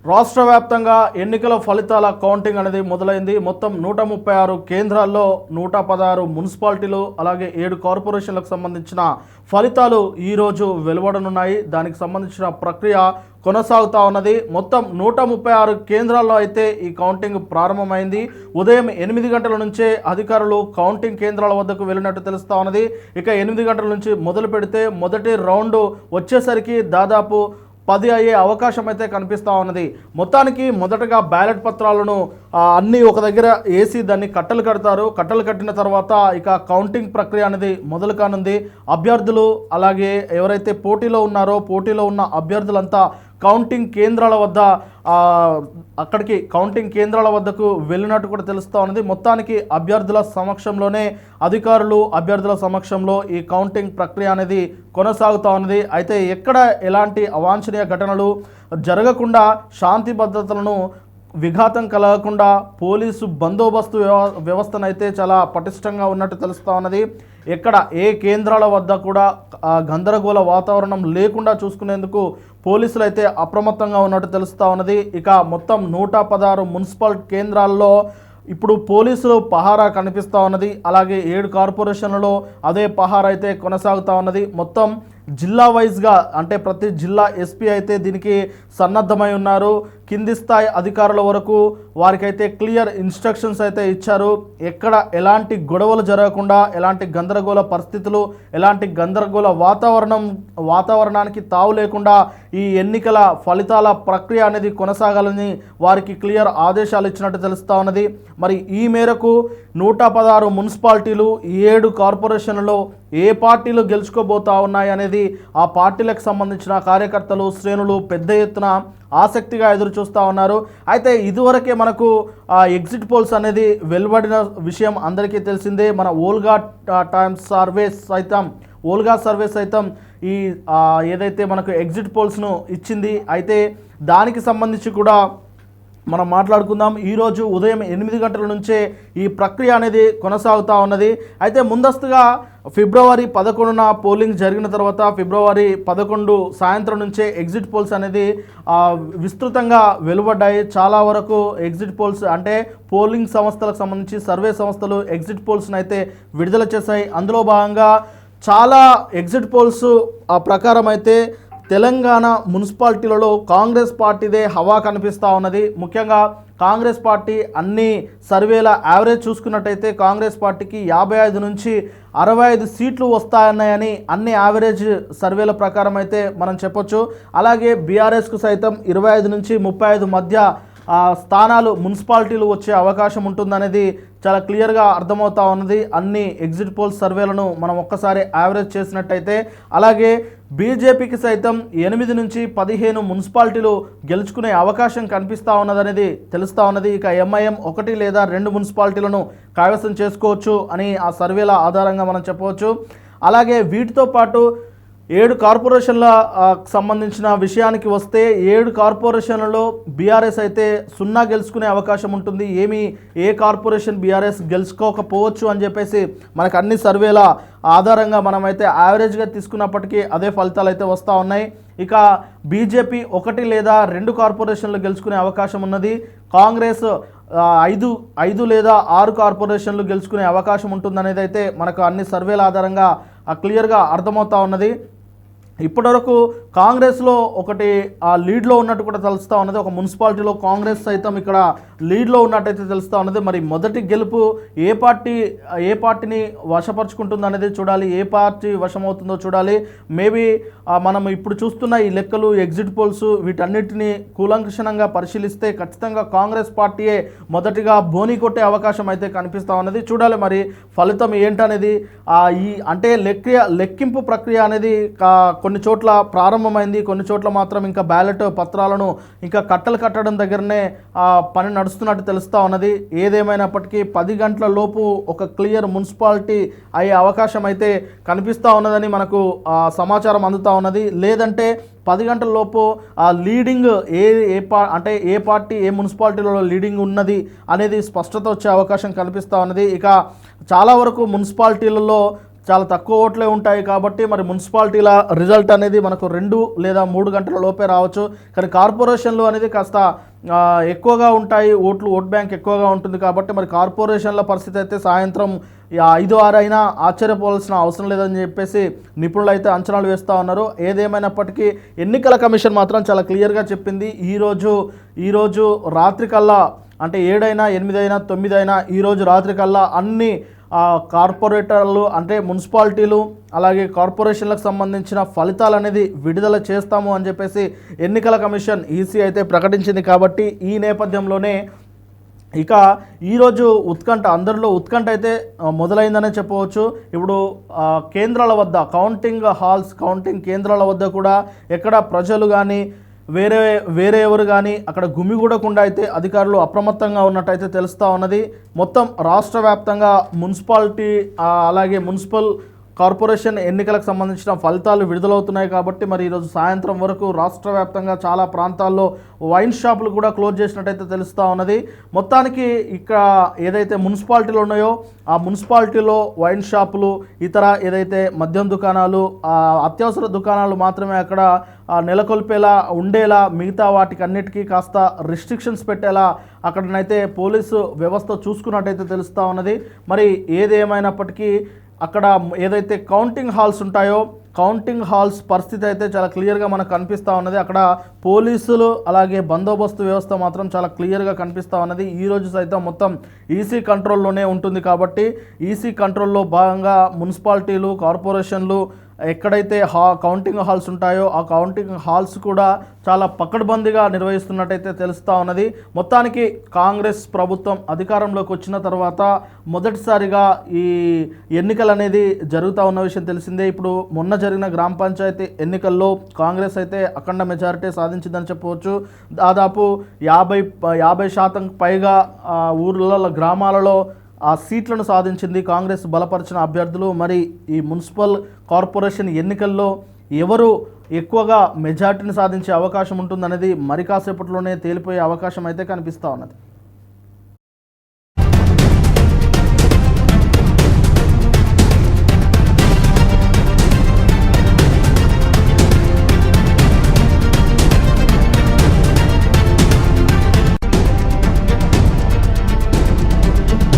రాష్ట్ర వ్యాప్తంగా ఎన్నికల ఫలితాల కౌంటింగ్ అనేది మొదలైంది. మొత్తం 136 కేంద్రాల్లో 116 మున్సిపాలిటీలు అలాగే 7 కార్పొరేషన్లకు సంబంధించిన ఫలితాలు ఈరోజు వెలువడనున్నాయి. దానికి సంబంధించిన ప్రక్రియ కొనసాగుతూ ఉన్నది. మొత్తం 136 కేంద్రాల్లో అయితే ఈ కౌంటింగ్ ప్రారంభమైంది. ఉదయం 8 గంటల నుంచే అధికారులు కౌంటింగ్ కేంద్రాల వద్దకు వెళ్ళినట్టు తెలుస్తూ ఉన్నది. ఇక 8 గంటల నుంచి మొదలు పెడితే మొదటి రౌండ్ వచ్చేసరికి దాదాపు 10 అయ్యే అవకాశం అయితే కనిపిస్తూ ఉన్నది. మొత్తానికి మొదటగా బ్యాలెట్ పత్రాలను అన్నీ ఒక దగ్గర వేసి దాన్ని కట్టలు కడతారు. కట్టలు కట్టిన తర్వాత ఇక కౌంటింగ్ ప్రక్రియ అనేది మొదలు కానుంది. అభ్యర్థులు అలాగే ఎవరైతే పోటీలో ఉన్నారో పోటీలో ఉన్న అభ్యర్థులంతా కౌంటింగ్ కేంద్రాల వద్ద అక్కడికి కౌంటింగ్ కేంద్రాల వద్దకు వెళ్ళినట్టు కూడా తెలుస్తూ ఉన్నది. మొత్తానికి అభ్యర్థుల సమక్షంలోనే అధికారులు అభ్యర్థుల సమక్షంలో ఈ కౌంటింగ్ ప్రక్రియ అనేది కొనసాగుతూ ఉన్నది. అయితే ఎక్కడ ఎలాంటి అవాంఛనీయ ఘటనలు జరగకుండా శాంతి భద్రతలను విఘాతం కలగకుండా పోలీసు బందోబస్తు వ్యవస్థనైతే చాలా పటిష్టంగా ఉన్నట్టు తెలుస్తూ ఉన్నది. ఎక్కడ ఏ కేంద్రాల వద్ద కూడా గందరగోళ వాతావరణం లేకుండా చూసుకునేందుకు పోలీసులు అయితే అప్రమత్తంగా ఉన్నట్టు తెలుస్తూ ఉన్నది. ఇక మొత్తం 116 మున్సిపల్ కేంద్రాల్లో ఇప్పుడు పోలీసులు పహారా కనిపిస్తూ ఉన్నది. అలాగే 7 కార్పొరేషన్లలో అదే పహారా అయితే కొనసాగుతూ ఉన్నది. మొత్తం జిల్లా వైజ్గా అంటే ప్రతి జిల్లా ఎస్పీ అయితే దీనికి సన్నద్ధమై ఉన్నారు. కింది స్థాయి అధికారుల వరకు వారికైతే క్లియర్ ఇన్స్ట్రక్షన్స్ అయితే ఇచ్చారు. ఎక్కడ ఎలాంటి గొడవలు జరగకుండా ఎలాంటి గందరగోళ పరిస్థితులు ఎలాంటి గందరగోళ వాతావరణానికి తావు లేకుండా ఈ ఎన్నికల ఫలితాల ప్రక్రియ అనేది కొనసాగాలని వారికి క్లియర్ ఆదేశాలు ఇచ్చినట్టు తెలుస్తూ ఉన్నది. మరి ఈ మేరకు 116 మున్సిపాలిటీలు 7 కార్పొరేషన్లలో ఏ పార్టీలు గెలుచుకోబోతా ఉన్నాయి అనేది ఆ పార్టీలకు సంబంధించిన కార్యకర్తలు శ్రేణులు పెద్ద ఎత్తున ఆసక్తిగా ఎదురు చూస్తూ ఉన్నారు. అయితే ఇదివరకే మనకు ఎగ్జిట్ పోల్స్ అనేది వెలువడిన విషయం అందరికీ తెలిసిందే. మన ఓల్గా సర్వే సైతం ఈ ఏదైతే మనకు ఎగ్జిట్ పోల్స్ను ఇచ్చింది. అయితే దానికి సంబంధించి కూడా మనం మాట్లాడుకుందాం. ఈరోజు ఉదయం 8 గంటల నుంచే ఈ ప్రక్రియ అనేది కొనసాగుతూ ఉన్నది. అయితే ముందస్తుగా ఫిబ్రవరి 11న పోలింగ్ జరిగిన తర్వాత ఫిబ్రవరి 11 సాయంత్రం నుంచే ఎగ్జిట్ పోల్స్ అనేది విస్తృతంగా వెలువడ్డాయి. చాలా వరకు ఎగ్జిట్ పోల్స్ అంటే పోలింగ్ సంస్థలకు సంబంధించి సర్వే సంస్థలు ఎగ్జిట్ పోల్స్ను అయితే విడుదల చేశాయి. అందులో భాగంగా చాలా ఎగ్జిట్ పోల్స్ ప్రకారం అయితే తెలంగాణ మున్సిపాలిటీలలో కాంగ్రెస్ పార్టీదే హవా కనిపిస్తూ ఉన్నది. ముఖ్యంగా కాంగ్రెస్ పార్టీ అన్ని సర్వేల యావరేజ్ చూసుకున్నట్టయితే కాంగ్రెస్ పార్టీకి 55 నుంచి 65 సీట్లు వస్తాయన్నాయని అన్ని యావరేజ్ సర్వేల ప్రకారం అయితే మనం చెప్పొచ్చు. అలాగే బీఆర్ఎస్కు సైతం 25 నుంచి 35 మధ్య స్థానాలు మున్సిపాలిటీలు వచ్చే అవకాశం ఉంటుందనేది చాలా క్లియర్గా అర్థమవుతా ఉన్నది అన్ని ఎగ్జిట్ పోల్స్ సర్వేలను మనం ఒక్కసారి యావరేజ్ చేసినట్టయితే. అలాగే బీజేపీకి సైతం 8 నుంచి 15 మున్సిపాలిటీలు గెలుచుకునే అవకాశం కనిపిస్తూ ఉన్నదనేది తెలుస్తూ ఉన్నది. ఇక ఎంఐఎం 1 లేదా 2 మున్సిపాలిటీలను కైవసం చేసుకోవచ్చు అని ఆ సర్వేల ఆధారంగా మనం చెప్పవచ్చు. అలాగే వీటితో పాటు 7 కార్పొరేషన్ల సంబంధించిన విషయానికి వస్తే 7 కార్పొరేషన్లలో బీఆర్ఎస్ అయితే 0 గెలుచుకునే అవకాశం ఉంటుంది. ఏ కార్పొరేషన్ బీఆర్ఎస్ గెలుచుకోకపోవచ్చు అని చెప్పేసి మనకు అన్ని సర్వేల ఆధారంగా మనమైతే యావరేజ్గా తీసుకున్నప్పటికీ అదే ఫలితాలు అయితే వస్తూ ఉన్నాయి. ఇక బీజేపీ 1 లేదా 2 కార్పొరేషన్లు గెలుచుకునే అవకాశం ఉన్నది. కాంగ్రెస్ 5 లేదా 6 కార్పొరేషన్లు గెలుచుకునే అవకాశం ఉంటుందనేది అయితే మనకు అన్ని సర్వేల ఆధారంగా క్లియర్గా అర్థమవుతూ ఉన్నది. ఇప్పటివరకు కాంగ్రెస్లో ఒకటి లీడ్లో ఉన్నట్టు కూడా తెలుస్తూ ఉన్నది. ఒక మున్సిపాలిటీలో కాంగ్రెస్ సైతం ఇక్కడ లీడ్లో ఉన్నట్టయితే తెలుస్తూ ఉన్నది. మరి మొదటి గెలుపు ఏ పార్టీని వశపరుచుకుంటుంది అనేది చూడాలి. ఏ పార్టీ వశమవుతుందో చూడాలి. మేబీ మనం ఇప్పుడు చూస్తున్న ఈ లెక్కలు ఎగ్జిట్ పోల్స్ వీటన్నిటిని కూలంకషణంగా పరిశీలిస్తే ఖచ్చితంగా కాంగ్రెస్ పార్టీయే మొదటిగా బోని కొట్టే అవకాశం అయితే కనిపిస్తూ ఉన్నది. చూడాలి మరి ఫలితం ఏంటనేది. ఈ అంటే లెక్కింపు ప్రక్రియ అనేది కొన్ని చోట్ల ప్రారంభమైంది, కొన్ని చోట్ల మాత్రం ఇంకా బ్యాలెట్ పత్రాలను ఇంకా కట్టలు కట్టడం దగ్గరనే పని నడుస్తున్నట్టు తెలుస్తూ ఉన్నది. ఏదేమైనప్పటికీ 10 గంటల లోపు ఒక క్లియర్ మున్సిపాలిటీ అయ్యే అవకాశం అయితే కనిపిస్తూ ఉన్నదని మనకు సమాచారం అందుతూ ఉన్నది. లేదంటే 10 గంటల లోపు లీడింగ్ ఏ పార్టీ ఏ మున్సిపాలిటీలలో లీడింగ్ ఉన్నది అనేది స్పష్టత వచ్చే అవకాశం కనిపిస్తూ ఉన్నది. ఇక చాలా వరకు మున్సిపాలిటీలలో చాలా తక్కువ ఓట్లే ఉంటాయి కాబట్టి మరి మున్సిపాలిటీల రిజల్ట్ అనేది మనకు 2 లేదా 3 గంటల లోపే రావచ్చు. కానీ కార్పొరేషన్లు అనేది కాస్త ఎక్కువగా ఉంటాయి, ఓట్ బ్యాంక్ ఎక్కువగా ఉంటుంది కాబట్టి మరి కార్పొరేషన్ల పరిస్థితి అయితే సాయంత్రం 5-6 అయినా ఆశ్చర్యపోవాల్సిన అవసరం లేదని చెప్పేసి నిపుణులు అయితే అంచనాలు వేస్తూ ఉన్నారు. ఏదేమైనప్పటికీ ఎన్నికల కమిషన్ మాత్రం చాలా క్లియర్గా చెప్పింది, ఈరోజు రాత్రికల్లా అంటే 7 అయినా 8 అయినా 9 అయినా ఈరోజు రాత్రికల్లా అన్ని కార్పొరేటర్లు అంటే మున్సిపాలిటీలు అలాగే కార్పొరేషన్లకు సంబంధించిన ఫలితాలు అనేది విడుదల చేస్తాము అని చెప్పేసి ఎన్నికల కమిషన్ ఈసీ అయితే ప్రకటించింది. కాబట్టి ఈ నేపథ్యంలోనే ఇక ఈరోజు అందరిలో ఉత్కంఠ అయితే మొదలైందనే చెప్పవచ్చు. ఇప్పుడు కేంద్రాల వద్ద కౌంటింగ్ కేంద్రాల వద్ద కూడా ఎక్కడ ప్రజలు కానీ వేరే ఎవరు కానీ అక్కడ గుమిగూడకుండా అయితే అధికారులు అప్రమత్తంగా ఉన్నట్టయితే తెలుస్తూ ఉన్నది. మొత్తం రాష్ట్ర వ్యాప్తంగా మున్సిపాలిటీ అలాగే మున్సిపల్ కార్పొరేషన్ ఎన్నికలకు సంబంధించిన ఫలితాలు విడుదలవుతున్నాయి. కాబట్టి మరి ఈరోజు సాయంత్రం వరకు రాష్ట్ర వ్యాప్తంగా చాలా ప్రాంతాల్లో వైన్ షాపులు కూడా క్లోజ్ చేసినట్టయితే తెలుస్తూ ఉన్నది. మొత్తానికి ఇక్కడ ఏదైతే మున్సిపాలిటీలు ఉన్నాయో ఆ మున్సిపాలిటీలో వైన్ షాపులు, ఇతర ఏదైతే మద్యం దుకాణాలు, అత్యవసర దుకాణాలు మాత్రమే అక్కడ నెలకొల్పేలా ఉండేలా, మిగతా వాటికి అన్నిటికీ కాస్త రిస్ట్రిక్షన్స్ పెట్టేలా అక్కడనైతే పోలీసు వ్యవస్థ చూసుకున్నట్టయితే తెలుస్తూ ఉన్నది. మరి ఏదేమైనప్పటికీ అక్కడ ఏదైతే కౌంటింగ్ హాల్స్ ఉంటాయో కౌంటింగ్ హాల్స్ పరిస్థితి అయితే చాలా క్లియర్గా మనకు కనిపిస్తూ ఉన్నది. అక్కడ పోలీసులు అలాగే బందోబస్తు వ్యవస్థ మాత్రం చాలా క్లియర్గా కనిపిస్తూ ఉన్నది. ఈరోజు సైతం మొత్తం ఈసీ కంట్రోల్లోనే ఉంటుంది. కాబట్టి ఈసీ కంట్రోల్లో భాగంగా మున్సిపాలిటీలు, కార్పొరేషన్లు ఎక్కడైతే కౌంటింగ్ హాల్స్ ఉంటాయో ఆ కౌంటింగ్ హాల్స్ కూడా చాలా పకడ్బందీగా నిర్వహిస్తున్నట్టయితే తెలుస్తూ ఉన్నది. మొత్తానికి కాంగ్రెస్ ప్రభుత్వం అధికారంలోకి వచ్చిన తర్వాత మొదటిసారిగా ఈ ఎన్నికలు అనేది జరుగుతూ ఉన్న విషయం తెలిసిందే. ఇప్పుడు మొన్న జరిగిన గ్రామ పంచాయతీ ఎన్నికల్లో కాంగ్రెస్ అయితే అఖండ మెజారిటీ సాధించిందని చెప్పవచ్చు. దాదాపు 50% పైగా ఊర్లలో, గ్రామాలలో ఆ సీట్లను సాధించింది కాంగ్రెస్ బలపరిచిన అభ్యర్థులు. మరి ఈ మున్సిపల్ కార్పొరేషన్ ఎన్నికల్లో ఎవరు ఎక్కువగా మెజార్టీని సాధించే అవకాశం ఉంటుందనేది మరి కాసేపట్లోనే తేలిపోయే అవకాశం అయితే కనిపిస్తూ ఉన్నది.